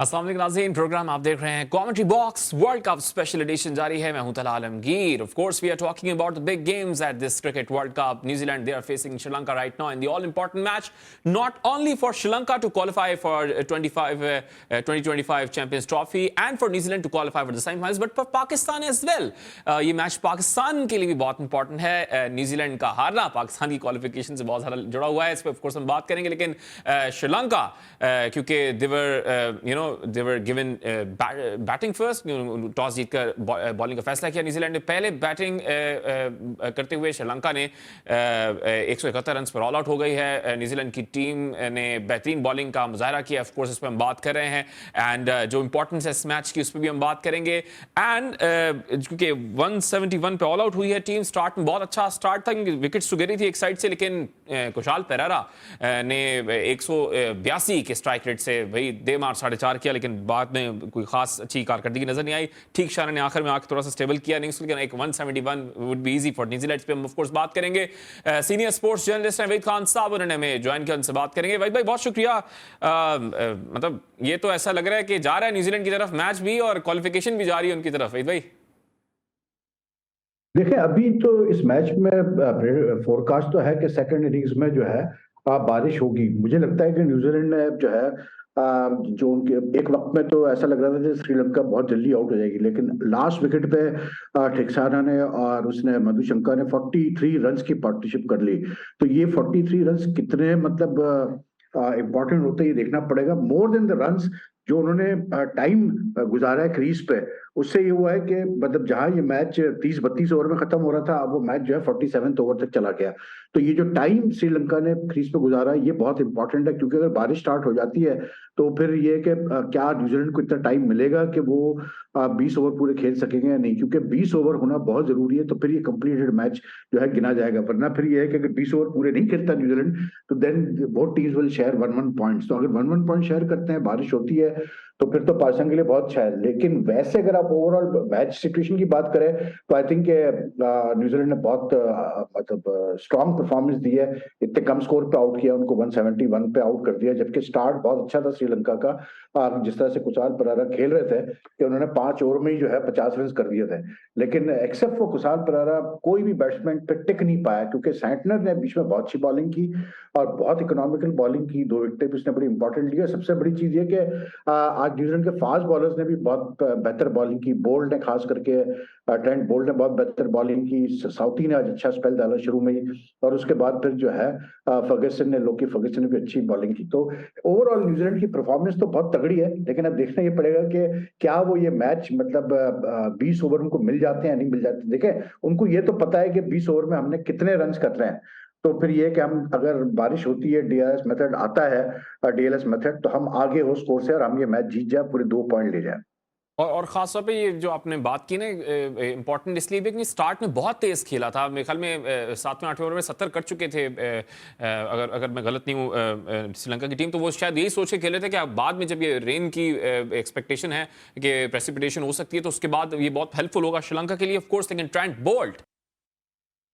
अस्सलाम वालेकुम नाज़रीन, प्रोग्राम आप देख रहे हैं commentary box. World cup special edition जारी है। मैं हूं Tala Alamgir. Of course we are talking about the big games at this cricket world cup. New Zealand they are facing Sri Lanka right now in the all important match, not only for Sri Lanka to qualify for 2025 champions trophy and for New Zealand to qualify for the semifinals, but for Pakistan as well. ये match Pakistan के लिए भी बहुत important है। New Zealand का हारना पाकिस्तान की qualification से बहुत ज़्यादा जुड़ा हुआ है, इस पर ऑफकोर्स हम बात करेंगे। लेकिन श्रीलंका क्योंकि they were given batting first, toss जीतकर बॉलिंग का फैसला किया न्यूजीलैंड ने। पहले बैटिंग करते हुए श्रीलंका ने 171 रन पर ऑल आउट हो गई है। न्यूजीलैंड की टीम ने बेहतरीन बॉलिंग का मुजाहरा किया। ऑफ कोर्स इस पर हम बात कर रहे हैं एंड जो इंपॉर्टेंस है इस मैच की उस पर भी हम बात करेंगे। एंड क्योंककि 171 पे ऑल आउट हुई है टीम, स्टार्ट में बहुत अच्छा स्टार्ट था, विकेट्स तो गिरी थी एक साइड से, लेकिन कुशाल पेरेरा ने 182 के स्ट्राइक रेट से वही दे मार 4.5 किया, लेकिन बाद में कोई खास अच्छी कारकर्दगी नजर नहीं आई। ठीक शान ने आखिर में आकर थोड़ा सा स्टेबल किया, नहीं लेकिन एक 171 would be easy for New Zealand पे हम ऑफ कोर्स बात करेंगे। सीनियर स्पोर्ट्स जर्नलिस्ट हैं वहीद खान साहब, उन्होंने हमें ज्वाइन किया, उनसे बात करेंगे। वहीद भाई बहुत शुक्रिया। मतलब ये तो ऐसा लग रहा है कि जा रहा है न्यूजीलैंड की तरफ मैच भी और क्वालिफिकेशन भी जा रही है उनकी तरफ। वहीद भाई देखिए, अभी तो इस मैच में फोरकास्ट तो है कि सेकंड इनिंग्स में जो है बारिश होगी। मुझे लगता है कि न्यूजीलैंड ने जो है जो उनके एक वक्त में तो ऐसा लग रहा था कि श्रीलंका बहुत जल्दी आउट हो जाएगी, लेकिन लास्ट विकेट पे ठेक्साना ने और उसने मधुशंका ने 43 रन्स की पार्टनरशिप कर ली। तो ये 43 रन्स कितने मतलब इंपॉर्टेंट होते हैं ये देखना पड़ेगा। मोर देन द रन्स जो उन्होंने टाइम गुजारा है क्रीज पे, उससे ये हुआ है कि मतलब जहां ये मैच 30-32 ओवर में खत्म हो रहा था, अब वो मैच जो है 47 ओवर तक चला गया। तो ये जो टाइम श्रीलंका ने क्रीज पे गुजारा है ये बहुत इंपॉर्टेंट है, क्योंकि अगर बारिश स्टार्ट हो जाती है तो फिर ये कि क्या न्यूजीलैंड को इतना टाइम मिलेगा कि वो 20 ओवर पूरे खेल सकेंगे या नहीं, क्योंकि 20 ओवर होना बहुत जरूरी है। तो फिर ये कंप्लीटेड मैच जो है गिना जाएगा, वरना फिर ये है कि अगर 20 ओवर पूरे नहीं खेलता न्यूजीलैंड तो then both teams will share 1-1 points. तो अगर 1-1 पॉइंट शेयर करते हैं, बारिश होती है, तो फिर तो पाकिस्तान के लिए बहुत अच्छा है। लेकिन वैसे अगर आप ओवरऑल मैच सिचुएशन की बात करें तो आई थिंक न्यूजीलैंड ने बहुत मतलब स्ट्रॉन्ग परफॉर्मेंस दी है। इतने कम स्कोर पे आउट किया, उनको 171 पे आउट कर दिया, जबकि स्टार्ट बहुत अच्छा था श्रीलंका का। जिस तरह से कुशाल परारा खेल रहे थे कि उन्होंने 5 ओवर में ही जो है 50 रन कर दिए थे, लेकिन एक्सेप्ट फॉर कुशाल परारा कोई भी बैट्समैन पे टिक नहीं पाया, क्योंकि सैंटनर ने बीच में बहुत अच्छी बॉलिंग की और बहुत इकोनॉमिकल बॉलिंग की। 2 विकेटें भी उसने बड़ी इंपॉर्टेंट ली। सबसे बड़ी चीज ये कि आज न्यूजीलैंड के फास्ट बॉलर्स ने भी बहुत बेहतर बॉलिंग की। बोल्ट ने खास करके ट्रेंट बोल्ट ने बहुत बेहतर बॉलिंग की। साउथी ने आज अच्छा स्पेल डाला शुरू में ही, और उसके बाद फिर जो है लोकी फर्गसन ने भी अच्छी बॉलिंग की। तो ओवरऑल न्यूजीलैंड की परफॉर्मेंस तो बहुत तगड़ी है, लेकिन अब देखना ये पड़ेगा कि क्या वो ये मैच मतलब 20 ओवर उनको मिल जाते हैं या नहीं मिल जाते। देखें, उनको ये तो पता है कि 20 ओवर में हमने कितने रन करने हैं। तो फिर ये कि हम अगर बारिश होती है, डीआरएस मेथड आता है, डीएलएस मेथड, तो हम आगे हो स्कोर से और हम ये मैच जीत जाए, पूरे 2 पॉइंट ले जाए। और खास तौर पे ये जो आपने बात की ना, इंपॉर्टेंट इसलिए भी कि स्टार्ट में बहुत तेज खेला था। मेरे ख्याल में 7वें-8वें ओवर में 70 कर चुके थे, अगर मैं गलत नहीं हूँ श्रीलंका की टीम। तो वो शायद यही सोच के खेले थे कि बाद में जब ये रेन की एक्सपेक्टेशन है कि प्रेसिपिटेशन हो सकती है, तो उसके बाद ये बहुत हेल्पफुल होगा श्रीलंका के लिए। ऑफ कोर्स लेकिन Trent Boult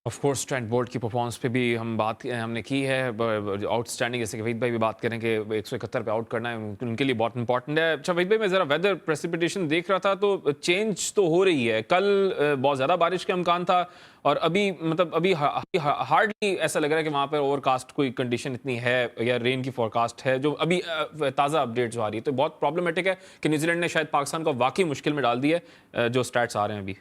of course Trent Boult की परफॉर्मेंस पे भी हमने की है आउटस्टैंडिंग, जैसे कि वहीद भाई भी बात करें कि 171 पे आउट करना है उनके लिए बहुत इंपॉर्टेंट है। अच्छा वहीद भाई, मैं ज़रा वेदर प्रेसिपिटेशन देख रहा था तो चेंज तो हो रही है। कल बहुत ज़्यादा बारिश का इम्कान था और अभी हार्डली ऐसा लग रहा है कि वहाँ पर ओवरकास्ट कोई कंडीशन इतनी है या रेन की फोरकास्ट है जो अभी ताज़ा अपडेट जो आ रही है। तो बहुत प्रॉब्लमेटिक है कि न्यूजीलैंड ने शायद पाकिस्तान को वाकई मुश्किल में डाल दी है जो स्टैट्स आ रहे हैं अभी।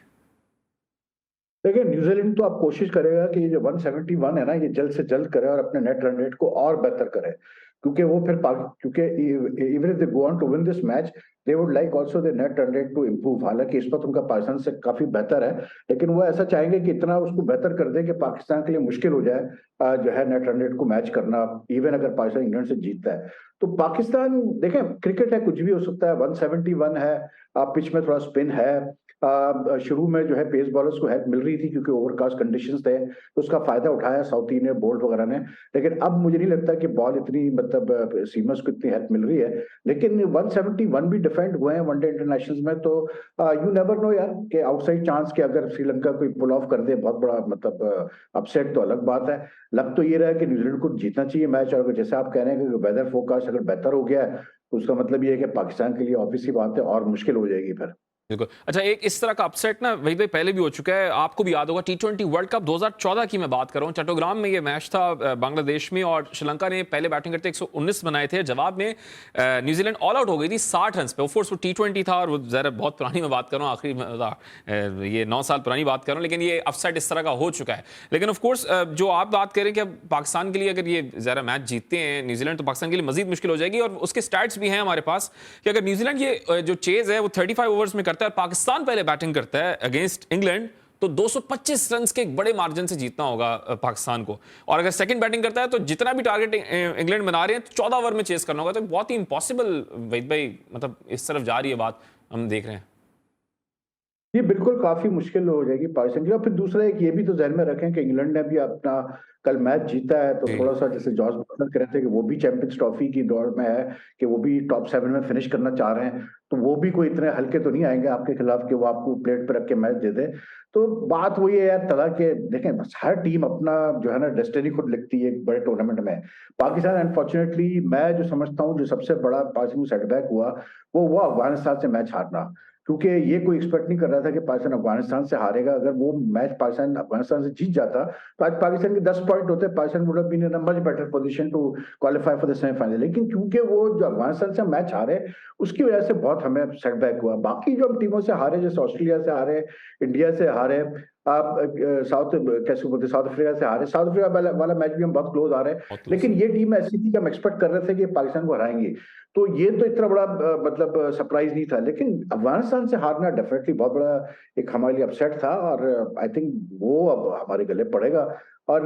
देखिए, न्यूजीलैंड तो आप कोशिश करेगा कि ये जो 171 है ना, ये जल्द से जल्द करे और अपने नेट रन रेट को और बेहतर करे, क्योंकि वो फिर क्योंकि even if they go on to win this match they would like also the net run rate to improve. हालांकि इस वक्त उनका पाकिस्तान से काफी बेहतर है, लेकिन वो ऐसा चाहेंगे कि इतना उसको बेहतर कर दे कि पाकिस्तान के लिए मुश्किल हो जाए जो है नेट रन रेट को मैच करना, इवन अगर पाकिस्तान इंग्लैंड से जीतता है। तो पाकिस्तान, देखें क्रिकेट है, कुछ भी हो सकता है। 171 है, पिच में थोड़ा स्पिन है, शुरू में जो है पेस बॉलर्स को हेल्प मिल रही थी क्योंकि ओवरकास्ट कंडीशंस थे, तो उसका फायदा उठाया साउथी ने, बोल्ट वगैरह ने। लेकिन अब मुझे नहीं लगता कि बॉल इतनी मतलब सीमर्स को इतनी हेल्प मिल रही है। लेकिन 171 भी डिफेंड हुए हैं वनडे इंटरनेशनल्स में, तो यू नेवर नो यार कि आउटसाइड चांस के अगर श्रीलंका कोई पुल ऑफ कर दे बहुत बड़ा मतलब अपसेट, तो अलग बात है। लग तो ये रहा है कि न्यूजीलैंड को जीतना चाहिए मैच, और जैसे आप कह रहे हैं कि वेदर फोरकास्ट अगर बेहतर हो गया है तो उसका मतलब ये है कि पाकिस्तान के लिए ऑब्वियसली बात है और मुश्किल हो जाएगी फिर। बिल्कुल। अच्छा, एक इस तरह का अपसेट ना वही भाई पहले भी हो चुका है, आपको भी याद होगा T20 वर्ल्ड कप 2014 की मैं बात कर रहा हूँ। चट्टोग्राम में ये मैच था बांग्लादेश में, और श्रीलंका ने पहले बैटिंग करते 119 बनाए थे, जवाब में न्यूजीलैंड ऑल आउट हो गई थी 60 रन पे। ऑफकोर्स वो T20 था और वो ज़रा बहुत पुरानी मैं बात कर रहा हूँ, आखिरी ये 9 साल पुरानी बात कर रहा हूँ, लेकिन ये अपसेट इस तरह का हो चुका है। लेकिन ऑफकोर्स जो आप बात करें कि अब पाकिस्तान के लिए अगर ये ज़रा मैच जीतते हैं न्यूजीलैंड, तो पाकिस्तान के लिए मजीद मुश्किल हो जाएगी। और उसके स्टैट्स भी हैं हमारे पास कि अगर न्यूजीलैंड ये जो चेज है वो 35 ओवर्स में करता है, पाकिस्तान पहले बैटिंग करता है अगेंस्ट इंग्लैंड, तो 225 रन के एक बड़े मार्जिन से जीतना होगा पाकिस्तान को। और अगर सेकंड बैटिंग करता है तो जितना भी टारगेट इंग्लैंड बना रहे हैं तो 14 ओवर में चेस करना होगा। तो बहुत ही इंपॉसिबल वहीद भाई मतलब इस तरफ जा रही है बात, हम देख रहे हैं। ये बिल्कुल काफी मुश्किल हो जाएगी पाकिस्तान के लिए। और फिर दूसरा एक ये भी तो ध्यान में रखें कि इंग्लैंड ने भी अपना कल मैच जीता है, तो थोड़ा सा जैसे जॉर्ज बटलर कह रहे थे कि वो भी चैंपियंस ट्रॉफी की दौड़ में है, कि वो भी टॉप 7 में फिनिश करना चाह रहे हैं, तो वो भी कोई इतने हल्के तो नहीं आएंगे आपके खिलाफ कि वो आपको प्लेट पर रख के मैच दे दे। तो बात वही है यार तला के, देखें बस हर टीम अपना जो है ना डेस्टिनी खुद लिखती है एक बड़े टूर्नामेंट में। पाकिस्तान अनफॉर्चुनेटली, मैं जो समझता हूँ जो सबसे बड़ा पाकिस्तान को सेटबैक हुआ वो हुआ अफगानिस्तान से मैच हारना, क्योंकि ये कोई एक्सपेक्ट नहीं कर रहा था कि पाकिस्तान अफगानिस्तान से हारेगा। अगर वो मैच पाकिस्तान अफगानिस्तान से जीत जाता तो आज पाकिस्तान के 10 पॉइंट होते, Pakistan would have been in a much better position to qualify for the semifinal. लेकिन क्योंकि वो जो अफगानिस्तान से मैच हारे उसकी वजह से बहुत हमें सेटबैक हुआ। बाकी जो हम टीमों से हारे, जैसे ऑस्ट्रेलिया से हारे, इंडिया से हारे, आप साउथ कैसे बोलते साउथ अफ्रीका से हारे, साउथ अफ्रीका वाला मैच भी हम बहुत क्लोज आ रहे हैं, लेकिन ये टीम ऐसी थी कि हम एक्सपेक्ट कर रहे थे कि पाकिस्तान को हराएंगे, तो ये तो इतना बड़ा मतलब सरप्राइज नहीं था। लेकिन अफगानिस्तान से हारना डेफिनेटली बहुत बड़ा एक हमारे लिए अपसेट था, और आई थिंक वो अब हमारे गले पड़ेगा। और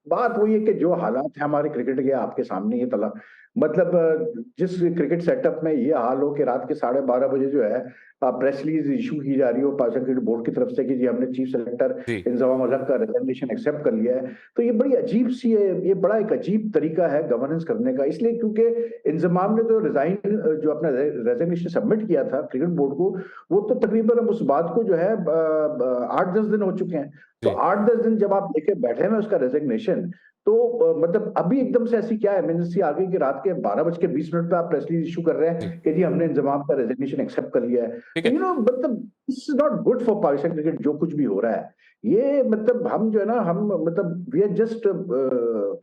बात वही है कि जो हालात है हमारे क्रिकेट के आपके सामने, ये तला मतलब जिस क्रिकेट सेटअप में ये हाल हो कि रात के 12:30 बजे जो है प्रेस रिलीज इशू की जा रही हो पाकिस्तान क्रिकेट बोर्ड की तरफ से कि जी हमने चीफ सेलेक्टर इंजमाम उल हक का रेजिग्नेशन एक्सेप्ट कर लिया है, तो ये बड़ी अजीब सी है, ये बड़ा एक अजीब तरीका है गवर्नेंस करने का। इसलिए क्योंकि इंजमाम ने तो रिजाइन जो अपना रेजिग्नेशन सबमिट किया था क्रिकेट बोर्ड को, वो तो तकरीबन उस बात को जो है 8-10 दिन हो चुके हैं। तो 8-10 दिन जब आप लेके बैठे हैं उसका रेजिग्नेशन, तो मतलब अभी एकदम से ऐसी क्या इमरजेंसी आ गई कि रात के 12:20 पे आप प्रेस रिलीज इशू कर रहे हैं कि जी हमने इंजमाम का रेजिग्नेशन एक्सेप्ट कर लिया है। यू नो मतलब this is not good for Pakistan cricket जो कुछ भी हो रहा है। ये मतलब हम जो है ना, हम मतलब वी आर जस्ट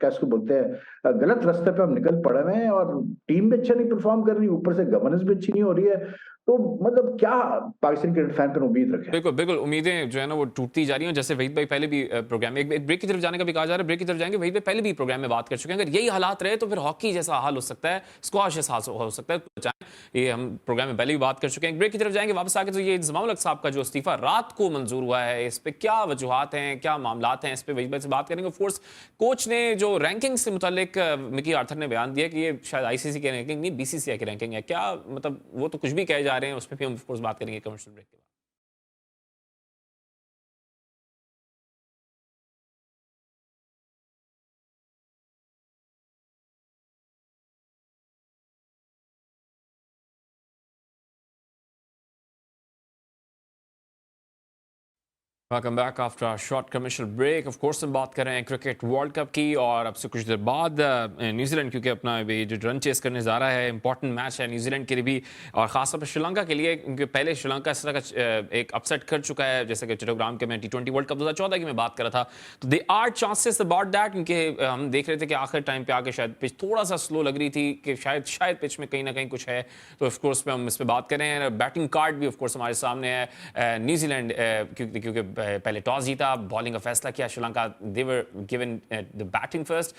कैसे बोलते हैं गलत रास्ते पे हम निकल पड़े हुए हैं, और टीम भी अच्छा नहीं परफॉर्म कर रही, ऊपर से गवर्नेंस भी अच्छी नहीं हो रही है। तो मतलब क्या पाकिस्तान क्रिकेट फैन पर उम्मीद रखें? बिल्कुल बिल्कुल, उम्मीदें जो है ना वो टूटती जा रही हैं। जैसे वहीद भाई पहले भी प्रोग्राम में एक ब्रेक की तरफ जाने का भी कहा जा रहा है, ब्रेक की तरफ जाएंगे। वहीद भाई पहले भी प्रोग्राम में बात कर चुके हैं, अगर यही हालात रहे तो फिर हॉकी जैसा हाल हो सकता है, स्क्वाश जैसा हो सकता है। ये हम प्रोग्राम में पहले भी बात कर चुके हैं। एक ब्रेक की तरफ जाएंगे, वापस आके तो ये इंजमाम उल हक साहब का जो इस्तीफा रात को मंजूर हुआ है, इस पर क्या वजूहात हैं, क्या मामलात हैं, इस पर वहीद भाई से बात करेंगे। ऑफकोर्स कोच ने जो रैंकिंग से मुतालिक मिकी आर्थर ने बयान दिया कि ये शायद आईसीसी की रैंकिंग नहीं बीसीसीआई की रैंकिंग है, क्या मतलब वो तो कुछ भी कहे जा रहे हैं, उस पर भी हम ऑफकोर्स बात करेंगे कमर्शियल ब्रेक के बाद। Welcome back after short commercial break. Of course हम बात कर रहे हैं क्रिकेट वर्ल्ड कप की, और अब से कुछ देर बाद न्यूजीलैंड क्योंकि अपना ये जो रन चेस करने जा रहा है, इंपॉर्टेंट मैच है न्यूजीलैंड के लिए भी और खासतौर पर श्रीलंका के लिए, क्योंकि पहले श्रीलंका इस तरह का एक अपसेट कर चुका है, जैसे कि चट्टोग्राम के मैं T20 वर्ल्ड कप 2014 की मैं बात कर रहा था, तो they are chances about that, क्योंकि हम देख रहे थे कि आखिर टाइम पे आके शायद पिच थोड़ा सा स्लो लग रही थी, कि शायद पिच में कहीं ना कहीं कुछ है। तो ऑफकोर्स पे हम इस पर बात करें। बैटिंग कार्ड भी ऑफकोर्स हमारे सामने है। न्यूजीलैंड क्योंकि पहले टॉस जीता, बॉलिंग का फैसला किया, Sri Lanka they were given the batting first,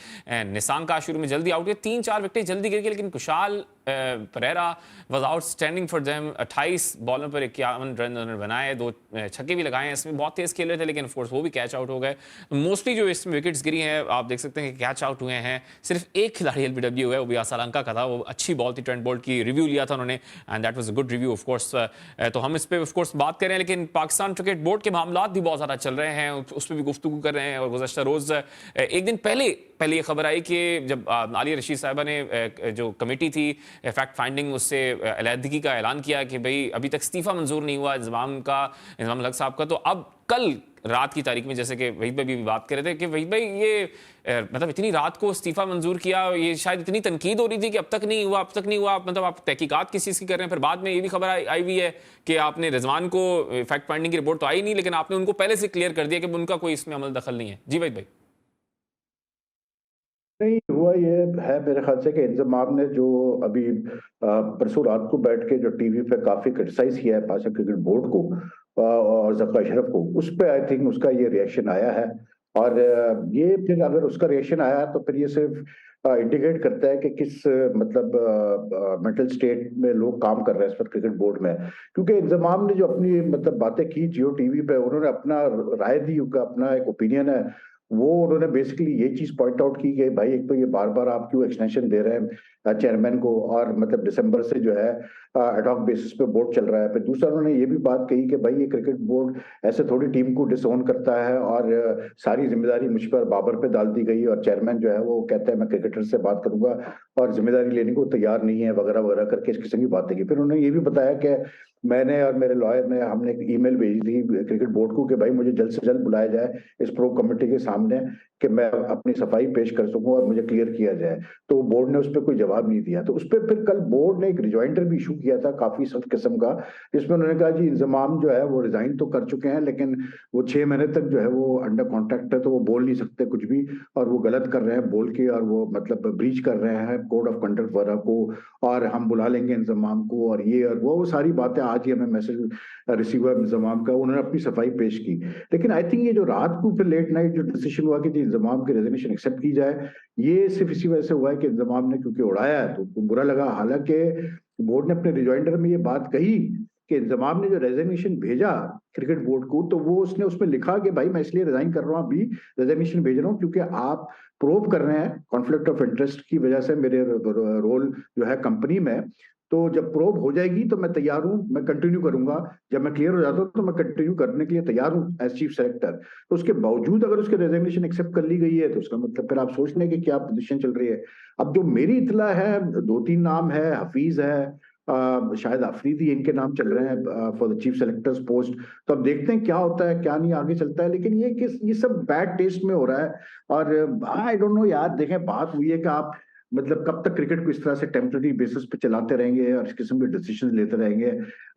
Nissanka शुरू में जल्दी आउट हुए, 3-4 विकेट जल्दी गिर गई, लेकिन Kusal Perera was outstanding for them. 28 बॉलों पर 51 रन उन्होंने बनाए, 2 छक्के भी लगाए हैं। इसमें बहुत तेज खेल रहे थे, लेकिन ऑफ कोर्स वो भी कैच आउट हो गए। मोस्टली जो इसमें विकेट्स गिरी हैं, आप देख सकते हैं कि कैच आउट हुए हैं। सिर्फ एक खिलाड़ी एलबीडब्ल्यू है, वो भी श्रीलंका का था। वो अच्छी बॉल थी, ट्रेंट बोल्ट की, रिव्यू लिया था उन्होंने, and that was a good review of course. तो हम इस पर ऑफ कोर्स बात करें, लेकिन पाकिस्तान क्रिकेट बोर्ड के मामला भी बहुत ज़्यादा चल रहे हैं, उस पर भी गुफ्तगू कर रहे हैं। और गुज़श्ता रोज़ एक दिन पहले ये खबर आई कि जब आलिया रशीद साहिबा ने जो कमेटी थी फैक्ट फाइंडिंग, उससे अलहदगी का ऐलान किया कि भाई अभी तक इस्तीफ़ा मंजूर नहीं हुआ इंज़माम हक साहब का। तो अब कल रात की तारीख में, जैसे कि वहीद भाई भी बात कर रहे थे कि वहीद भाई ये मतलब इतनी रात को इस्तीफ़ा मंजूर किया, ये शायद इतनी तनकीद हो रही थी कि अब तक नहीं हुआ, मतलब आप तहकीकात किस चीज़ की कर रहे हैं। फिर बाद में ये भी खबर आई हुई है कि आपने रिजवान को फैक्ट फाइंडिंग की रिपोर्ट तो आई नहीं, लेकिन आपने उनको पहले से क्लियर कर दिया कि उनका कोई इसमें अमल दखल नहीं है। जी वहीद भाई। नहीं हुआ ये है मेरे ख्याल से कि इंजमाम ने जो अभी परसों रात को बैठ के जो टीवी पे काफी क्रिटिसाइज किया है पाकिस्तान क्रिकेट बोर्ड को और जक्का अशरफ को, उस पे आई थिंक उसका ये रिएक्शन आया है। और ये फिर अगर उसका रिएक्शन आया तो फिर ये सिर्फ इंडिकेट करता है कि किस मतलब मेंटल स्टेट में लोग काम कर रहे हैं इस पर क्रिकेट बोर्ड में। क्योंकि इंजमाम ने जो अपनी मतलब बातें की जियो टीवी पे, उन्होंने अपना राय दी, उनका अपना एक ओपिनियन है। वो उन्होंने बेसिकली ये चीज पॉइंट आउट की कि भाई एक तो ये बार बार आप क्यों एक्सटेंशन दे रहे हैं चेयरमैन को, और मतलब दिसंबर से जो है एडॉक बेसिस पे बोर्ड चल रहा है। फिर दूसरा उन्होंने ये भी बात कही कि भाई ये क्रिकेट बोर्ड ऐसे थोड़ी टीम को डिसओन करता है और सारी जिम्मेदारी मुझ पर बाबर पे डाल दी गई, और चेयरमैन जो है वो कहता है मैं क्रिकेटर से बात करूंगा और जिम्मेदारी लेने को तैयार नहीं है, वगैरह वगैरह करके इस किस्म की बातें की। फिर उन्होंने ये भी बताया कि मैंने और मेरे लॉयर ने हमने एक ईमेल भेजी थी क्रिकेट बोर्ड को कि भाई मुझे जल्द से जल्द बुलाया जाए इस प्रो कमेटी के सामने कि मैं अपनी सफाई पेश कर सकूं और मुझे क्लियर किया जाए। तो बोर्ड ने उस पर कोई जवाब नहीं दिया। तो उस पर फिर कल बोर्ड ने एक रिजॉइंडर भी इशू किया था काफी सख्त किस्म का, जिसमें उन्होंने कहा जी इंजमाम जो है वो रिजाइन तो कर चुके हैं, लेकिन वो 6 महीने तक जो है वो अंडर कॉन्ट्रैक्ट है, तो वो बोल नहीं सकते कुछ भी, और वो गलत कर रहे हैं बोल के, और वो मतलब ब्रीच कर रहे हैं कोड ऑफ कंडक्ट वगैरह को, और हम बुला लेंगे इंजमाम को, और ये और वो सारी बातें। आज ही हमें मैसेज रिसीव हुआ इंजमाम का, उन्होंने अपनी सफाई पेश की। लेकिन आई थिंक ये जो रात को फिर लेट नाइट जो डिसीजन हुआ कि इंजमाम की रेजिग्नेशन एक्सेप्ट की जाए, ये सिर्फ इसी वजह से हुआ है कि इंजमाम ने क्योंकि उड़ाया है तो बुरा लगा। हालांकि बोर्ड ने अपने रिजॉइंडर में ये बात कही कि इंजमाम ने जो रेजिग्नेशन भेजा क्रिकेट बोर्ड को, तो वो उसने उसमें लिखा कि भाई मैं इसलिए रिजाइन कर रहा हूँ, अभी रेजिग्नेशन भेज रहा हूँ क्योंकि आप प्रोव कर रहे हैं कॉन्फ्लिक्ट ऑफ इंटरेस्ट की वजह से मेरे रोल जो है कंपनी में। तो जब प्रोब हो जाएगी तो मैं तैयार हूं, मैं कंटिन्यू करूंगा। जब मैं क्लियर हो जाता हूं तो मैं कंटिन्यू करने के लिए तैयार हूं एज चीफ सेलेक्टर। तो उसके बावजूद अगर उसके रेजिग्नेशन एक्सेप्ट कर ली गई है तो उसका मतलब फिर आप सोच लें कि क्या पोजीशन चल रही है। अब जो मेरी इतला है 2-3 नाम है, हफीज है, शायद अफरीदी, इनके नाम चल रहे हैं for the chief selectors post. तो अब देखते हैं क्या होता है क्या नहीं आगे चलता है। लेकिन ये सब बैड टेस्ट में हो रहा है। और आई डोंट नो यार, देखें बात हुई है कि आप मतलब कब तक क्रिकेट को इस तरह से टेम्पररी बेसिस पे चलाते रहेंगे और इस किस्म के डिसीजन लेते रहेंगे।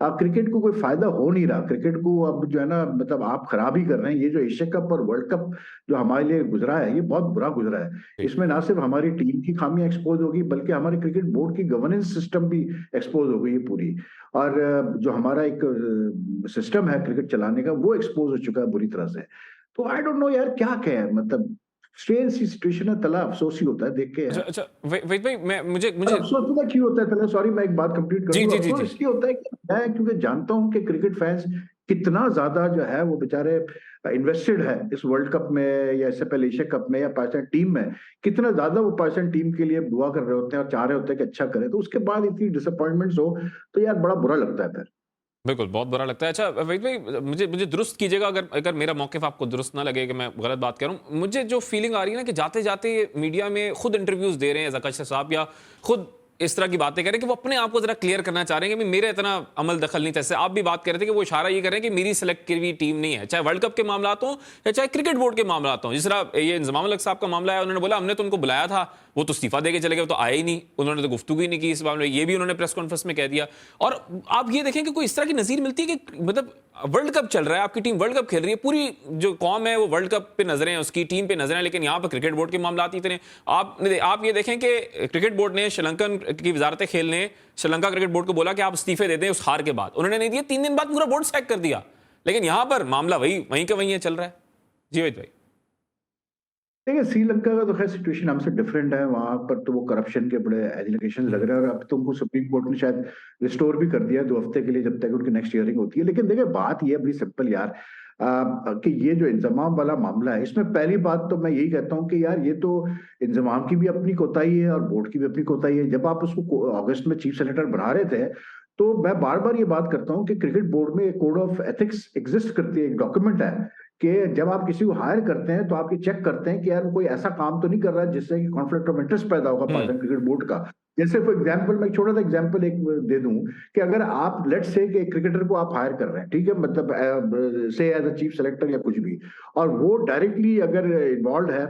अब क्रिकेट को कोई फायदा हो नहीं रहा। क्रिकेट को अब जो है ना मतलब आप खराब ही कर रहे हैं। ये जो एशिया कप और वर्ल्ड कप जो हमारे लिए गुजरा है, ये बहुत बुरा गुजरा है। इसमें ना सिर्फ हमारी टीम की खामियां एक्सपोज होगी, बल्कि हमारे क्रिकेट बोर्ड की गवर्नेंस सिस्टम भी एक्सपोज हो गई है पूरी। और जो हमारा एक सिस्टम है क्रिकेट चलाने का, वो एक्सपोज हो चुका है बुरी तरह से। तो आई डोंट नो यार क्या कहें, मतलब स्ट्रेंज सी सिचुएशन है। तला अफसोस ही होता है देख के यार। अच्छा वहीद भाई, मैं मुझे अफसोस पता क्यों होता है तला, सॉरी मैं एक बात कंप्लीट कर जी दूं। जी जी अफसोस जी। इसलिए होता है कि मैं क्योंकि जानता हूं कि क्रिकेट फैंस कितना ज्यादा जो है वो बेचारे इन्वेस्टेड है इस वर्ल्ड कप में, या इससे पहले एशिया कप में, या पाकिस्तान टीम में कितना ज्यादा वो पाकिस्तान टीम के लिए दुआ कर रहे होते हैं और चाह रहे होते हैं कि अच्छा करे। तो उसके बाद इतनी डिसअपॉइंटमेंट्स हो तो यार बड़ा बुरा लगता है फिर। बिल्कुल, बहुत बुरा लगता है। अच्छा वहीद भाई, मुझे मुझे दुरुस्त कीजिएगा अगर अगर मेरा मौक़िफ़ आपको दुरुस्त ना लगे कि मैं गलत बात कर रहा हूँ। मुझे जो फीलिंग आ रही है ना कि जाते-जाते मीडिया में खुद इंटरव्यूज़ दे रहे हैं ज़का अशरफ साहब, या खुद इस तरह की बातें कर रहे हैं कि वो अपने आप को ज़रा क्लियर करना चाह रहे हैं कि मेरा इतना अमल दखल नहीं था। जैसे आप भी बात कर रहे थे कि वो इशारा ये कर रहे हैं कि मेरी सेलेक्ट की हुई टीम नहीं है, चाहे वर्ल्ड कप के मामला हों या चाहे क्रिकेट बोर्ड के मामला हों। जिस तरह ये इंज़माम हक साहब का मामला है, उन्होंने बोला हमने तो उनको बुलाया था, वो तो इस्तीफा देके चले गए, वो तो आए ही नहीं, उन्होंने तो गुफ्तगू ही नहीं की इस मामले में। ये भी उन्होंने प्रेस कॉन्फ्रेंस में कह दिया। और आप ये देखें कि कोई इस तरह की नज़ीर मिलती है कि मतलब वर्ल्ड कप चल रहा है, आपकी टीम वर्ल्ड कप खेल रही है, पूरी जो कौम है वो वर्ल्ड कप पे नजरें हैं, उसकी टीम पे नजरें हैं, लेकिन यहाँ पर क्रिकेट बोर्ड के मामला इतने। आप ये देखें कि क्रिकेट बोर्ड ने श्रीलंकन की वजारत खेल ने श्रीलंका क्रिकेट बोर्ड को बोला कि आप इस्तीफे दे दें उस हार के बाद, उन्होंने नहीं दिया। 3 दिन बाद पूरा बोर्ड सैक कर दिया। लेकिन यहाँ पर मामला वहीं का वहीं चल रहा है। जी वहीद भाई। देखिए श्रीलंका का तो खैर सिचुएशन हमसे डिफरेंट है। वहां पर तो वो करप्शन के बड़े एलिगेशन लग रहे हैं, और अब तो उनको सुप्रीम कोर्ट ने शायद रिस्टोर भी कर दिया 2 हफ्ते के लिए, जब तक उनकी नेक्स्ट हियरिंग होती है। लेकिन देखिए बात ये है बड़ी सिंपल यार, कि ये जो इंजमाम वाला मामला है, इसमें पहली बात तो मैं यही कहता हूँ कि यार ये तो इंजमाम की भी अपनी कोताही है और बोर्ड की भी अपनी कोताही है। जब आप उसको अगस्त में चीफ सेलेक्टर बना रहे थे, तो मैं बार बार ये बात करता हूँ कि क्रिकेट बोर्ड में एक कोड ऑफ एथिक्स एग्जिस्ट करती है, एक डॉक्यूमेंट है कि जब आप किसी को हायर करते हैं तो आप ये चेक करते हैं कि यार कोई ऐसा काम तो नहीं कर रहा है जिससे कि कॉन्फ्लिक्ट ऑफ इंटरेस्ट पैदा होगा हम्म। पाकिस्तान क्रिकेट बोर्ड का। जैसे फॉर एग्जांपल, मैं एक छोटा सा एग्जांपल एक दे दूं, कि अगर आप लेट्स से कि क्रिकेटर को आप हायर कर रहे हैं, ठीक है, मतलब से एज अ चीफ सेलेक्टर या कुछ भी, और वो डायरेक्टली अगर इन्वॉल्व है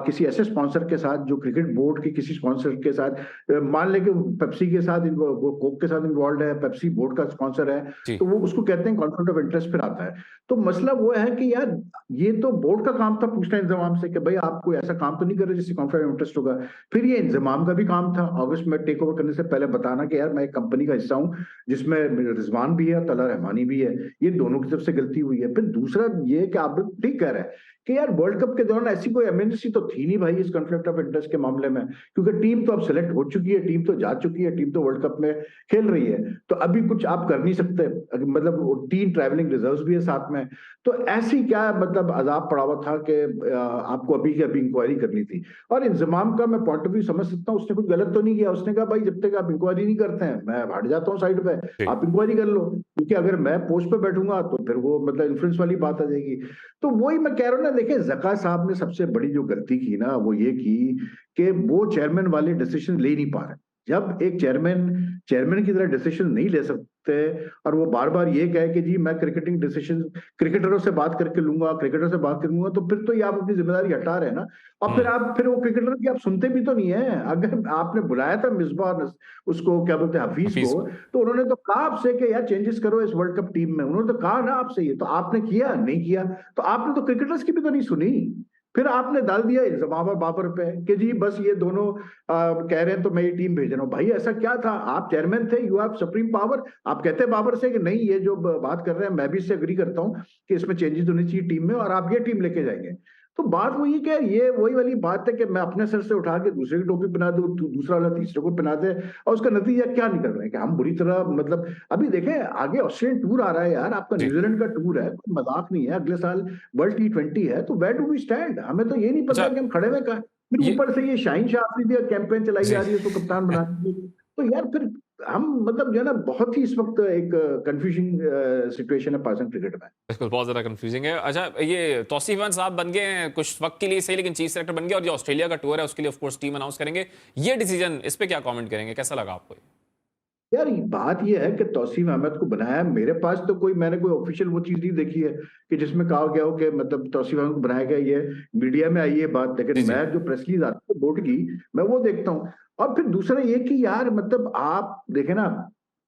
किसी ऐसे स्पॉन्सर के साथ जो क्रिकेट बोर्ड के किसी स्पॉन्सर के साथ, मान लें कि पेप्सी के साथ वो कोक के साथ इन्वॉल्व है, पेप्सी बोर्ड का स्पॉन्सर है, जी। तो वो उसको कहते हैं कॉन्फ्लिक्ट ऑफ इंटरेस्ट फिर आता है। तो मसला वो है कि यार ये तो बोर्ड का काम था पूछना इंजमाम से कि भाई आप कोई ऐसा काम तो नहीं कर रहे जिससे कॉन्फ्लिक्ट ऑफ इंटरेस्ट होगा। फिर ये इंजमाम का भी काम था अगस्त में टेक ओवर करने से पहले बताना कि यार मैं एक कंपनी का हिस्सा हूँ जिसमें रिजवान भी है और तला रहमानी भी है, ये दोनों की तरफ से गलती हुई है। फिर दूसरा ये कि आप ठीक कह रहे हैं कि यार वर्ल्ड कप के दौरान ऐसी कोई एमरजेंसी तो थी नहीं भाई इस कॉन्फ्लिक्ट ऑफ इंटरेस्ट के मामले में, क्योंकि टीम तो अब सेलेक्ट हो चुकी है, टीम तो जा चुकी है, टीम तो वर्ल्ड कप में खेल रही है, तो अभी कुछ आप कर नहीं सकते। मतलब 3 ट्रैवलिंग रिजर्व्स भी है साथ में, तो ऐसी क्या मतलब अजाब पड़ा हुआ था कि आपको अभी की अभी इंक्वायरी करनी थी। और इंजमाम का मैं पॉइंट ऑफ व्यू समझ सकता हूँ, उसने कुछ गलत तो नहीं किया, उसने कहा भाई जब तक आप इंक्वायरी नहीं करते हैं मैं हट जाता हूँ साइड पे, जी। आप इंक्वायरी कर लो, क्योंकि अगर मैं पोस्ट पे बैठूंगा तो फिर वो मतलब इन्फ्लुएंस वाली बात आ जाएगी। तो वही मैं कह रहा हूँ ना, देखिए जका साहब ने सबसे बड़ी जो गलती की ना वो ये की कि वो चेयरमैन वाले डिसीजन ले नहीं पा रहे। जब एक चेयरमैन चेयरमैन की तरह डिसीजन नहीं ले सकते, और वो बार बार ये कहे कि जी मैं क्रिकेटिंग डिसीजन क्रिकेटरों से बात करके लूंगा, क्रिकेटर से बात कर लूंगा, तो फिर तो ये आप अपनी जिम्मेदारी हटा रहे हैं ना। और हम्म। फिर वो क्रिकेटर की आप सुनते भी तो नहीं है। अगर आपने बुलाया था मिसबा उसको क्या बोलते हैं हफीज हफीज को, को। तो उन्होंने तो कहा आपसे कि यार चेंजेस करो इस वर्ल्ड कप टीम में, उन्होंने तो कहा ना आपसे, ये तो आपने किया नहीं किया, तो आपने तो क्रिकेटर्स की भी तो नहीं सुनी। फिर आपने डाल दिया इल्जाम बाबर पे कि जी बस ये दोनों कह रहे हैं तो मैं ये टीम भेज रहा हूँ। भाई ऐसा क्या था, आप चेयरमैन थे, यू हैव सुप्रीम पावर। आप कहते हैं बाबर से कि नहीं ये जो बात कर रहे हैं मैं भी इससे एग्री करता हूँ कि इसमें चेंजेस होनी चाहिए टीम में और आप ये टीम लेके जाएंगे। तो बात वही है कि ये वही वाली बात है कि मैं अपने सर से उठा के दूसरे की टोपी पहना दूं, दूसरा वाला तीसरे को पहना दे, और उसका नतीजा क्या निकल रहा है कि हम बुरी तरह मतलब अभी देखें आगे ऑस्ट्रेलियन टूर आ रहा है यार, आपका जी। न्यूजीलैंड का टूर है, कोई मजाक नहीं है, अगले साल वर्ल्ड T20 है, तो वेयर डू वी स्टैंड, हमें तो ये नहीं अच्छा। पता कि हम खड़े में कहा। फिर ये। ऊपर से ये शाहीन शाह अफरीदी कैंपेन चलाई जी। जा रही है उसको कप्तान बनाने की। तो यार फिर हम मतलब जो है ना बहुत ही इस वक्त एक कंफ्यूजिंग सिचुएशन है पाकिस्तान क्रिकेट में। बिल्कुल, बहुत ज़्यादा कंफ्यूजिंग है। अच्छा, ये तौसीफ अहमद साहब बन गए हैं कुछ वक्त के लिए सही, लेकिन चीफ सेलेक्टर बन गए, और जो ऑस्ट्रेलिया का टूर है उसके लिए ऑफ कोर्स टीम अनाउंस करेंगे। ये डिसीजन, इस पे क्या कमेंट करेंगे, कैसा लगा आपको? यार बात ये है कि तौसीफ अहमद को बनाया, मेरे पास तो कोई मैंने कोई ऑफिशियल वो चीज नहीं देखी है कि जिसमें कहा गया हो कि मतलब तौसीफ अहमद को बनाया गया, ये मीडिया में आई है बात, जी। लेकिन जी। मैं जो प्रेस रिलीज आती है बोर्ड की मैं वो देखता हूँ। और फिर दूसरा ये कि यार मतलब आप देखें ना,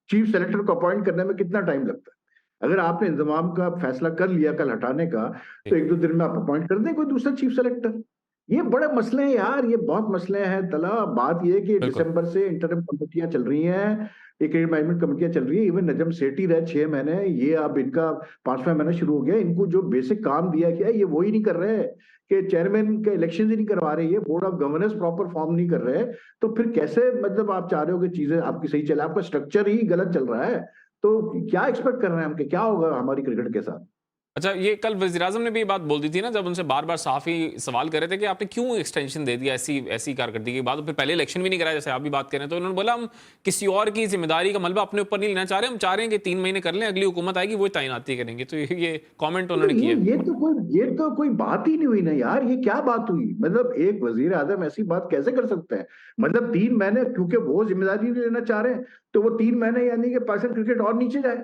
चीफ सेलेक्टर को अपॉइंट करने में कितना टाइम लगता है। अगर आपने इंतजाम का फैसला कर लिया कल हटाने का, तो जी। 1-2 दिन में आप अपॉइंट कर दें कोई दूसरा चीफ सेलेक्टर। ये बड़े मसले हैं यार, ये बहुत मसले हैं तला। बात ये है कि बिल्कुल। दिसंबर से इंटरिम कमेटियां चल रही हैं, एक मैनेजमेंट कमेटियां चल रही है, इवन नजम सेठी रहे 6 महीने, ये अब इनका 5वां महीना शुरू हो गया। इनको जो बेसिक काम दिया गया है ये वही नहीं कर रहे, कि चेयरमैन के इलेक्शन ही नहीं करवा रहे, ये board of governance proper form नहीं कर रहे। तो फिर कैसे मतलब आप चाह रहे हो कि चीजें आपकी सही चले, आपका स्ट्रक्चर ही गलत चल रहा है। तो क्या एक्सपेक्ट कर रहे हैं हम कि क्या होगा हमारी क्रिकेट के साथ। अच्छा, ये कल वज़ीर-आज़म ने भी ये बात बोल दी थी ना, जब उनसे बार-बार साफ़ ही सवाल कर रहे थे कि आपने क्यों एक्सटेंशन दे दिया ऐसी ऐसी कारकर्दगी के बाद, और फिर पहले इलेक्शन भी नहीं कराया जैसे आप भी बात कर रहे हैं। तो उन्होंने बोला हम किसी और की ज़िम्मेदारी का मलबा अपने ऊपर नहीं लेना चाह रहे, हम चाह रहे हैं कि 3 महीने कर लें, अगली हुकूमत आएगी वो तैनाती करेंगे। तो ये कमेंट तो उन्होंने किया। ये तो कोई बात ही नहीं हुई ना यार, ये क्या बात हुई। मतलब एक वजीर आजम ऐसी बात कैसे कर सकते हैं। मतलब 3 महीने क्योंकि वो जिम्मेदारी नहीं लेना चाह रहे हैं, तो वो 3 महीने यानी कि पाकिस्तान क्रिकेट और नीचे जाए,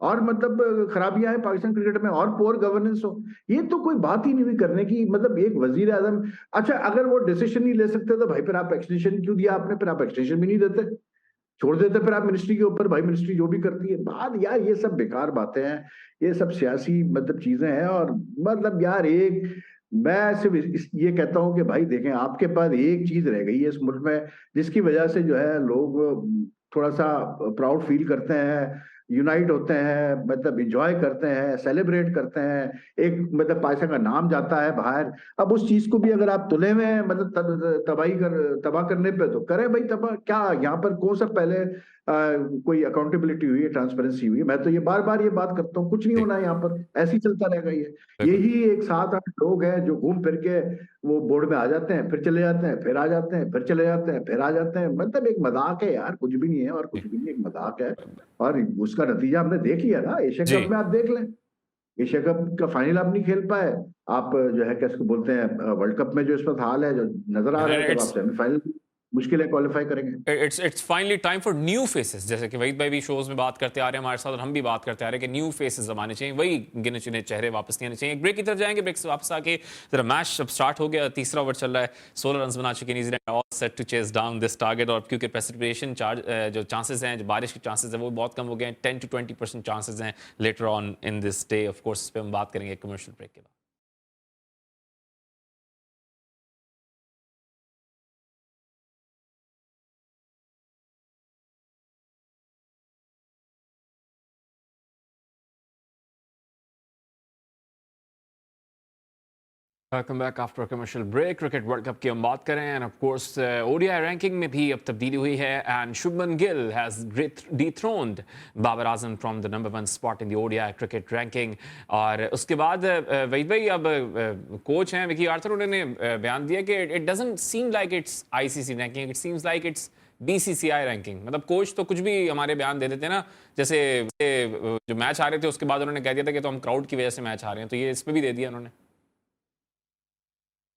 और मतलब खराबियां हैं पाकिस्तान क्रिकेट में और पोअर गवर्नेंस हो। ये तो कोई बात ही नहीं हुई करने की। मतलब एक वजीर आजम, अच्छा अगर वो डिसीजन नहीं ले सकते तो भाई फिर आप एक्सटेंशन क्यों दिया आपने, फिर आप एक्सटेंशन भी नहीं देते, छोड़ देते फिर आप मिनिस्ट्री के ऊपर, भाई मिनिस्ट्री जो भी करती है। बात यार ये सब बेकार बातें हैं, ये सब सियासी मतलब चीजें हैं। और मतलब यार एक मैं सिर्फ ये कहता हूं कि भाई देखें आपके पास एक चीज रह गई है इस मुल्क में जिसकी वजह से जो है लोग थोड़ा सा प्राउड फील करते हैं, यूनाइट होते हैं, मतलब एंजॉय करते हैं, सेलिब्रेट करते हैं, एक मतलब पाकिस्तान का नाम जाता है बाहर। अब उस चीज को भी अगर आप तुले में मतलब तबाह करने पे तो करें भाई तबाह। क्या यहाँ पर कौन सा पहले कोई अकाउंटेबिलिटी हुई है, ट्रांसपेरेंसी हुई है? मैं तो ये बार बार ये बात करता हूँ, कुछ नहीं जी, होना है यहाँ पर, ऐसे ही चलता रहेगा ये। बिल्कुल। यही एक 7-8 लोग हैं जो घूम फिर के वो बोर्ड में आ जाते हैं, फिर चले जाते हैं, फिर आ जाते हैं, फिर चले जाते हैं, फिर आ जाते हैं। मतलब एक मजाक है यार, कुछ भी नहीं है, और जी, कुछ भी नहीं, एक मजाक है। और उसका नतीजा हमने देख लिया ना, एशिया जी। कप में आप देख लें। एशिया कप का फाइनल आप नहीं खेल पाए। आप जो है कैसे बोलते हैं, वर्ल्ड कप में जो इस वक्त हाल है, जो नजर आ रहा And है, जब आप it's सेमीफाइनल मुश्किल है क्वालिफाई करेंगे। It's finally time for new faces, जैसे कि वहीद भाई भी शोज में बात करते आ रहे हैं हमारे साथ, और हम भी बात करते आ रहे हैं कि न्यू फेसेस आने चाहिए, वही गिने चुने चेहरे वापस नहीं आने चाहिए। एक ब्रेक की तरफ जाएंगे, ब्रेक से वापस आके जरा मैच अब स्टार्ट हो गया, तीसरा ओवर चल रहा है, 16 रन बना चुके New Zealand, all set to chase down this target. और क्योंकि प्रेसिपिटेशन जो चांसेस हैं, जो बारिश के चांसेस हैं, वो बहुत कम हो गए हैं, 10 to 20% चांसेस हैं later on in this day. Of course इस पर हम बात करेंगे कमर्शियल ब्रेक के बाद। Welcome back after commercial break. Cricket world cup की हम बात करें, and of course ODI ranking में भी अब तब्दीली हुई है, and Shubman Gill has dethroned Babar Azam from the number 1 spot in the ODI cricket ranking. और उसके बाद वहीद भाई, अब कोच हैं विकी आर्थर, उन्होंने बयान दिया कि it doesn't seem like it's ICC ranking, it seems like it's BCCI ranking. मतलब कोच तो कुछ भी हमारे बयान दे देते हैं ना, जैसे जो मैच आ रहे थे उसके बाद उन्होंने कह दिया था कि तो हम क्राउड की वजह से मैच आ रहे हैं, तो ये इस पर भी दे दिया उन्होंने।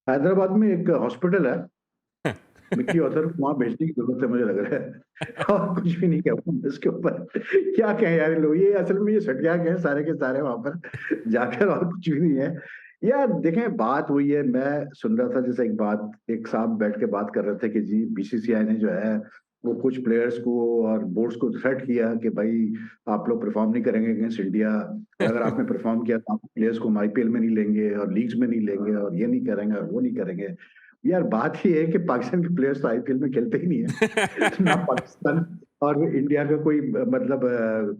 हैदराबाद में एक हॉस्पिटल है, मिक्की ऑथर को वहां भेजने की जरूरत है मुझे लग रहा है। और कुछ भी नहीं कहूँ इसके ऊपर। क्या कहें यार लोग, ये असल में ये सटिया के हैं सारे के सारे वहां पर जाकर, और कुछ भी नहीं है यार। देखें बात हुई है, मैं सुन रहा था जैसे एक बात, एक साहब बैठ के बात कर रहे थे कि जी बीसीसीआई ने जो है वो कुछ प्लेयर्स को और बोर्ड्स को थ्रेट किया कि भाई आप लोग परफॉर्म नहीं करेंगे अगेंस्ट इंडिया, और अगर आपने परफॉर्म किया तो आप प्लेयर्स को हम आईपीएल में नहीं लेंगे और लीग्स में नहीं लेंगे, और ये नहीं करेंगे और वो नहीं करेंगे। यार बात ये है कि पाकिस्तान के प्लेयर्स तो आईपीएल में खेलते ही नहीं है। ना पाकिस्तान और इंडिया का कोई मतलब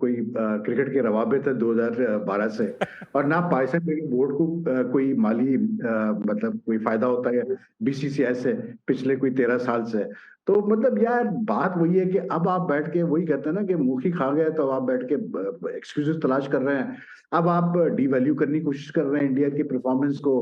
कोई क्रिकेट के रवाबित है 2012 से, और ना पाकिस्तान क्रिकेट बोर्ड को कोई माली मतलब कोई फायदा होता है बीसीसीआई से पिछले कोई 13 साल से। तो मतलब यार बात वही है कि अब आप बैठ के वही कहते हैं ना कि मुंह ही खा गए, तो आप बैठ के एक्सक्यूजेस तलाश कर रहे हैं। अब आप डीवैल्यू करने की कोशिश कर रहे हैं इंडिया की परफॉर्मेंस को।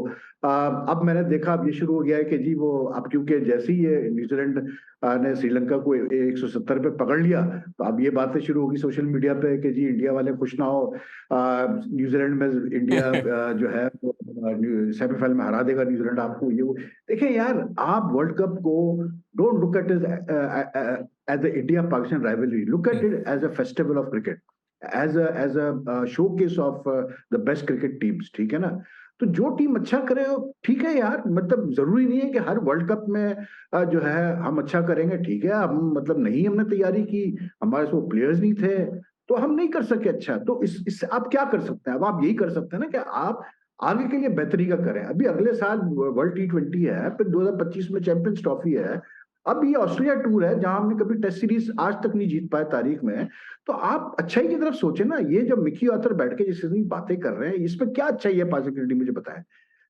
अब मैंने देखा अब ये शुरू हो गया है कि जी वो अब क्योंकि जैसे ही ये न्यूजीलैंड ने श्रीलंका को 170 पे पकड़ लिया, तो अब ये बातें शुरू होगी सोशल मीडिया पे कि जी इंडिया वाले खुश ना हो, न्यूजीलैंड में इंडिया जो है सेमीफाइनल में हरा देगा न्यूजीलैंड आपको, ये वो। देखिए यार, आप वर्ल्ड कप को don't look at as the India Pakistan rivalry, look at it as a festival of cricket, as a showcase of the best cricket teams, ठीक है ना? तो जो टीम अच्छा करे हो ठीक है यार, मतलब जरूरी नहीं है कि हर वर्ल्ड कप में जो है हम अच्छा करेंगे, ठीक है। हम मतलब नहीं हमने तैयारी की, हमारे पास वो प्लेयर्स नहीं थे, तो हम नहीं कर सके अच्छा। तो इससे आप क्या कर सकते हैं? अब आप यही कर सकते हैं ना कि आप आगे के लिए बेहतरी का करें। अभी अगले साल वर्ल्ड T20 है, फिर 2025 में चैंपियंस ट्रॉफी है, अब ये ऑस्ट्रेलिया टूर है जहां हमने कभी टेस्ट सीरीज आज तक नहीं जीत पाए तारीख में। तो आप अच्छाई की तरफ सोचे ना। ये जब मिकी ऑथर बैठ के जिस किस्म की बातें कर रहे हैं, इसमें क्या अच्छाई है पॉजिटिविटी, मुझे बताएं।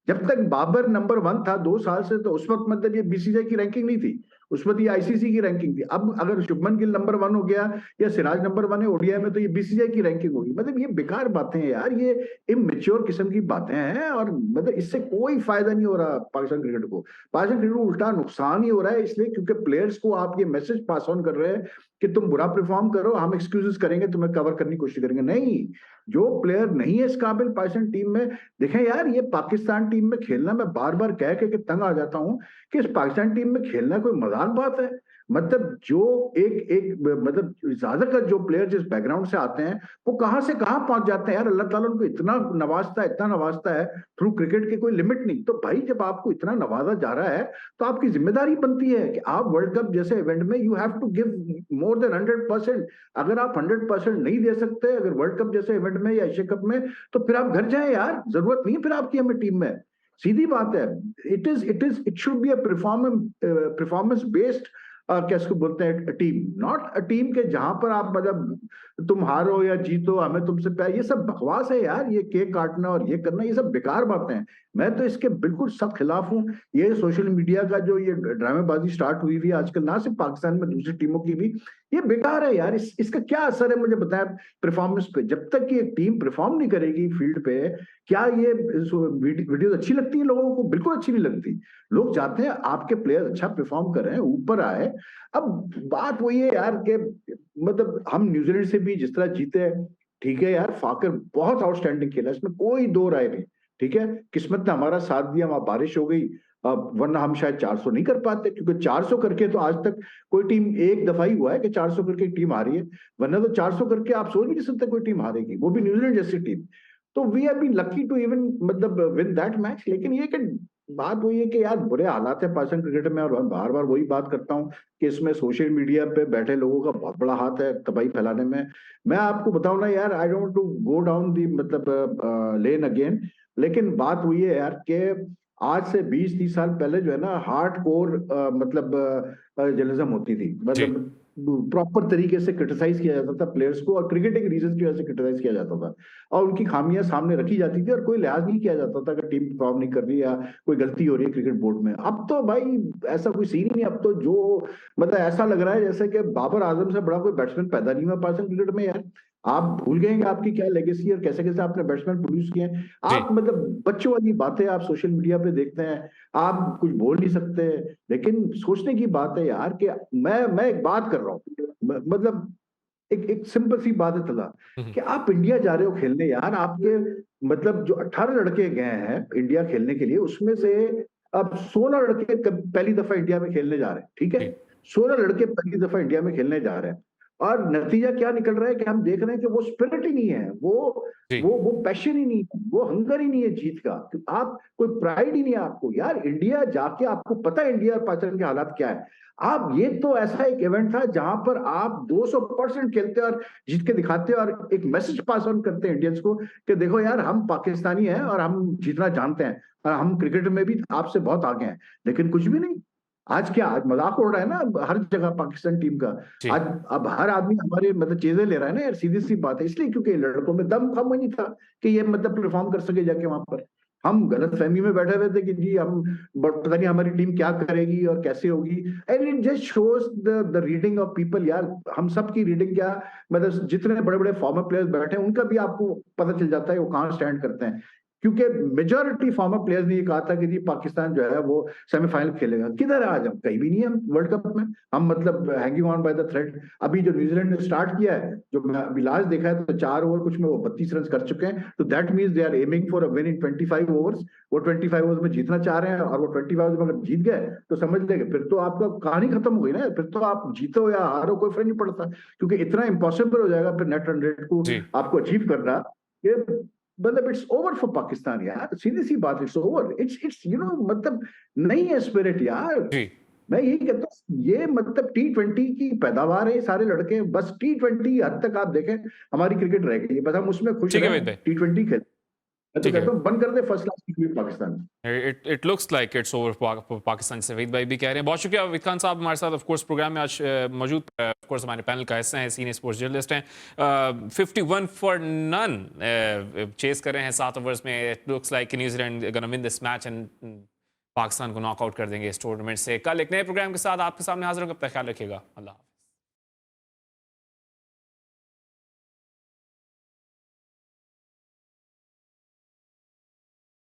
जब तक बाबर नंबर 1 था 2 साल से, तो उस वक्त मतलब ये बीसीसीआई की रैंकिंग नहीं थी, उस वक्त ये आईसीसी की रैंकिंग थी। अब अगर शुभमन गिल नंबर 1 हो गया या सिराज नंबर 1 है ओडीआई में, तो ये बीसीसीआई की रैंकिंग होगी। मतलब ये बेकार बातें हैं यार, ये इमेच्योर किस्म की बातें हैं, और मतलब इससे कोई फायदा नहीं हो रहा पाकिस्तान क्रिकेट को। पाकिस्तान क्रिकेट को उल्टा नुकसान ही हो रहा है, इसलिए क्योंकि प्लेयर्स को आप ये मैसेज पास ऑन कर रहे हैं कि तुम बुरा परफॉर्म करो, हम एक्सक्यूजेस करेंगे, तुम्हें कवर करने की कोशिश करेंगे। नहीं, जो प्लेयर नहीं है इस काबिल पाकिस्तान टीम में, देखें यार ये पाकिस्तान टीम में खेलना, मैं बार बार कह के तंग आ जाता हूं कि इस पाकिस्तान टीम में खेलना कोई मजाक बात है। मतलब जो एक एक मतलब ज्यादातर जो प्लेयर जिस बैकग्राउंड से आते हैं वो कहां से कहां पहुंच जाते हैं यार। अल्लाह ताला उनको इतना नवाजता है, इतना नवाजता है, थ्रू क्रिकेट की कोई लिमिट नहीं। तो भाई जब आपको इतना नवाजा जा रहा है, तो आपकी जिम्मेदारी बनती है कि आप वर्ल्ड कप जैसे इवेंट में you have to give more than 100%। अगर आप 100% नहीं दे सकते अगर वर्ल्ड कप जैसे इवेंट में या एशिया कप में, तो फिर आप घर जाएं यार, जरूरत नहीं फिर आपकी हमें टीम में। सीधी बात है। It should be a performance based क्या इसको बोलते हैं, टीम, नॉट अ टीम के जहां पर आप मतलब तुम हारो या जीतो हमें तुमसे प्यार, ये सब बकवास है यार। ये केक काटना और ये करना, ये सब बेकार बातें हैं। मैं तो इसके बिल्कुल सख्त खिलाफ हूँ। ये सोशल मीडिया का जो ये ड्रामेबाजी स्टार्ट हुई हुई है आजकल, ना सिर्फ पाकिस्तान में, दूसरी टीमों की भी, ये बेकार है यार। इसका क्या असर है मुझे बताया परफॉर्मेंस पे? जब तक कि एक टीम परफॉर्म नहीं करेगी फील्ड पे, क्या ये वीडियो अच्छी लगती है लोगों को? बिल्कुल अच्छी नहीं लगती। लोग चाहते हैं आपके प्लेयर अच्छा परफॉर्म करें, ऊपर आए। अब बात वही है यार कि मतलब हम न्यूजीलैंड से भी जिस तरह जीते, ठीक है यार, फाकर बहुत आउटस्टैंडिंग खेला, इसमें कोई दो राय नहीं। ठीक है, किस्मत ने हमारा साथ दिया, वहां बारिश हो गई। अब वरना हम शायद 400 नहीं कर पाते, क्योंकि 400 करके तो आज तक कोई टीम, एक दफा ही हुआ है कि 400 करके टीम हारी है। वरना तो 400 करके आप सोच भी नहीं सकते कोई टीम हारेगी, वो भी न्यूजीलैंड जैसी टीम। तो we have been lucky to even मतलब विन दैट मैच। लेकिन ये कि बात वही है कि यार बुरे हालात है पाकिस्तान क्रिकेट में, और बार बार वही बात करता हूँ कि इसमें सोशल मीडिया पे बैठे लोगों का बहुत बड़ा हाथ है तबाही फैलाने में। मैं आपको बताऊं ना यार, I don't to go down the मतलब लेन अगेन, लेकिन बात वही है यार कि आज से 20-30 साल पहले जो है ना, हार्ड कोर मतलब जर्नलिज्म होती थी, जी मतलब प्रॉपर तरीके से क्रिटिसाइज किया जाता था प्लेयर्स को, और क्रिकेटिंग रीजन की वजह से क्रिटिसाइज किया जाता था, और उनकी खामियां सामने रखी जाती थी, और कोई लिहाज नहीं किया जाता था कि टीम परफॉर्म नहीं कर रही या कोई गलती हो रही है क्रिकेट बोर्ड में। अब तो भाई ऐसा कोई सीन ही नहीं। अब तो जो मतलब ऐसा लग रहा है जैसे कि बाबर आजम से बड़ा कोई बैट्समैन पैदा नहीं हुआ पाकिस्तान क्रिकेट में यार। आप भूल गए कि आपकी क्या लेगेसी और कैसे कैसे आपने बैट्समैन प्रोड्यूस किए हैं। जी आप मतलब बच्चों वाली बातें आप सोशल मीडिया पे देखते हैं, आप कुछ बोल नहीं सकते। लेकिन सोचने की बात है यार कि मैं एक बात कर रहा हूँ, मतलब एक एक सिंपल सी बात है तला, हम्म, कि आप इंडिया जा रहे हो खेलने यार, आपके मतलब जो 18 लड़के गए हैं इंडिया खेलने के लिए, उसमें से अब 16 लड़के पहली दफा इंडिया में खेलने जा रहे हैं। ठीक है, जी 16 लड़के पहली दफा इंडिया में खेलने जा रहे हैं, और नतीजा क्या निकल रहा है कि हम देख रहे हैं कि वो स्पिरिट ही नहीं है, जी वो पैशन ही नहीं है, वो हंगर ही नहीं है जीत का। आप कोई प्राइड ही नहीं है आपको यार। इंडिया जाके आपको पता है इंडिया और पाकिस्तान के हालात क्या है। आप, ये तो ऐसा एक इवेंट था जहां पर आप 200% खेलते और जीत के दिखाते और एक मैसेज पास ऑन करते हैं इंडियंस को कि देखो यार, हम पाकिस्तानी हैं और हम जीतना जानते हैं, और हम क्रिकेट में भी आपसे बहुत आगे हैं। लेकिन कुछ भी नहीं। आज क्या, आज मजाक उड़ रहा है ना हर जगह पाकिस्तान टीम का। जी आज अब हर आदमी हमारे मतलब चीजें ले रहा है ना यार, सीधी सी बात है। इसलिए क्योंकि लड़कों में दम कम नहीं था कि ये मतलब परफॉर्म कर सके जाके वहां पर। हम गलत फहमी में बैठे हुए थे कि जी हम पता नहीं हमारी टीम क्या करेगी और कैसे होगी। And it just shows the reading of people यार। हम सब की रीडिंग क्या, मतलब जितने बड़े बड़े फॉर्मर प्लेयर्स बैठे हैं उनका भी आपको पता चल जाता है वो कहाँ स्टैंड करते हैं। क्योंकि मेजोरिटी फॉर्मर प्लेयर्स ने ये कहा था कि जी पाकिस्तान जो है वो सेमीफाइनल खेलेगा। किधर है आज? हम कहीं भी नहीं है हम वर्ल्ड कप में। हम मतलब hanging on by the thread. अभी जो न्यूजीलैंड ने स्टार्ट किया है, जो मैं अभी लास्ट देखा है, तो 4 ओवर कुछ में वो 32 रन कर चुके हैं। तो that means they are aiming for a win in 25 overs. वो 25 ओवर्स में जीतना चाह रहे हैं, और वो 25 ओवर्स में अगर जीत गए तो समझ लेंगे फिर तो आपका कहानी खत्म हो गई ना। फिर तो आप जीतो या हारो कोई फर्क नहीं पड़ता, क्योंकि इतना इंपॉसिबल हो जाएगा फिर नेट रन रेट को जी आपको अचीव करना। ये मतलब इट्स ओवर फॉर पाकिस्तान यार, सीधी सी बात, इट्स ओवर। इट्स मतलब नहीं है स्पिरिट यार। जी मैं यही कहता हूँ, ये मतलब T20 की पैदावार है, सारे लड़के बस T20 हद तक आप देखें हमारी क्रिकेट रह गई है, बस हम उसमें खुश ठीक है रहें। वेद भाई T20 खेल, मैं तो ठीक है कहता हूँ बंद कर दे first class cricket Pakistan. It looks like it's over Pakistan से वहीद भाई भी कह रहे हैं। बहुत शुक्रिया वहीद खान साहब हमारे साथ ऑफ कोर्स प्रोग्राम में आज मौजूद, ऑफ कोर्स हमारे पैनल का हिस्सा है, सीनियर स्पोर्ट्स जर्नलिस्ट हैं। 51 फॉर नन चेस कर रहे हैं 7 ओवर्स में। It looks like New Zealand gonna win this match and Pakistan को नॉकआउट कर देंगे इस टूर्नामेंट से। कल एक नए प्रोग्राम के साथ आपके सामने हाजिर होंगे। अपना ख्याल रखिएगा। अल्लाह।